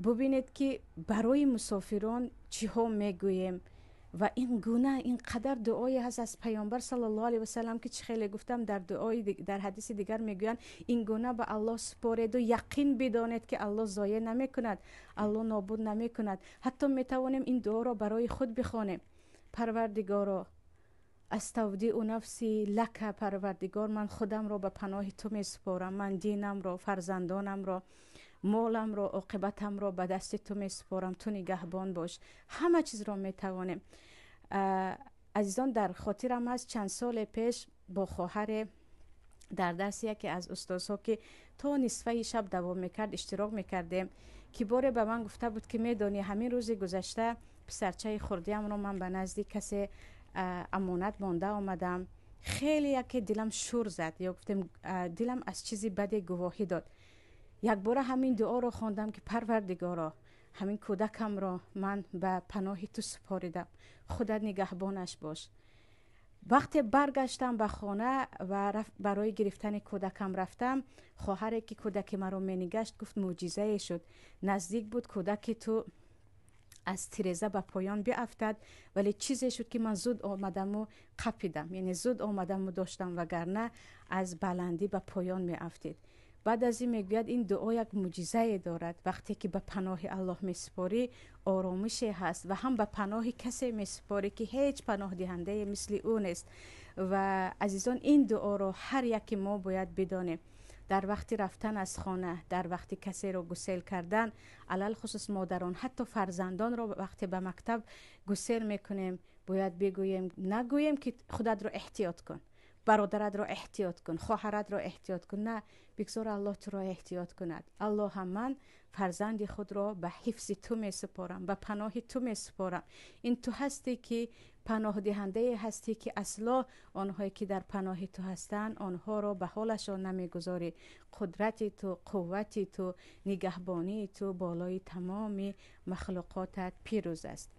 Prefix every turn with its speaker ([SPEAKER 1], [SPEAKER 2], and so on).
[SPEAKER 1] ببینید که برای مسافران چی ها میگوییم و این گونه اینقدر دعایی هست از پیامبر صلی الله علیه و سلم که چه خیلی گفتم در دعای در حدیث دیگر میگویند این گونه به الله سپارید و یقین بدانید که الله ضایع نمیکند، الله نابود نمیکند. حتی میتوانیم این دعا را برای خود بخوانیم: پروردگارا استودیع نفسی لک، پروردگار من خودم را به پناه تو میسپارم، من دینم را، فرزندانم را، مالم را، عاقبتم را به دست تو میسپارم، تو نگهبان باش. همه چیز را میتوانیم. عزیزان در خاطرم هست چند سال پیش با خواهر در درس یکی از استادها که تا نصفه شب دوام میکرد اشتراک میکردیم که باره به من گفته بود که میدانی همین روز گذشته پسرچه خوردیم را من به نزد کسی امانت مانده آمدم. خیلی یکی دلم شور زد، یا گفتم دلم از چیزی بدی گواهی داد. یک بار همین دعا را خواندم که پروردگارا همین کودکم را من به پناه تو سپاریدم، خودت نگهبانش باش. وقتی برگشتم به خانه و برای گرفتن کودکم رفتم، خواهری که کودک مرا مینگشت گفت معجزه شد، نزدیک بود کودک تو از تیرزه به پایان بیافتد، ولی چیزی شد که من زود آمدم و قپیدم، یعنی زود آمدم و داشتم، وگرنه از بلندی به پایان می افتید. بعد از این میگوید این دعا یک معجزه دارد. وقتی که به پناه الله میسپاری آرامشی هست و هم به پناه کسی میسپاری که هیچ پناه دهنده مثل او نیست. و عزیزان این دعا را هر یک ما باید بدانیم. در وقت رفتن از خانه، در وقت کسی را گسیل کردن، علل خصوص مادران حتی فرزندان را وقتی به مکتب گسیل میکنیم باید بگوییم، نگوییم که خودت را احتیاط کن، برادرت را احتیاط کن، خواهرت را احتیاط کن، نه، بگذار الله تو را احتیاط کند. الله هم من فرزند خود را به حفظ تو می سپارم، به پناه تو می سپارم. این تو هستی که پناه دهنده هستی که اصلا آنهایی که در پناه تو هستند آنها را به حالشان نمیگذاری. قدرت تو، قوت تو، نگهبانی تو بالای تمام مخلوقاتت پیروز است.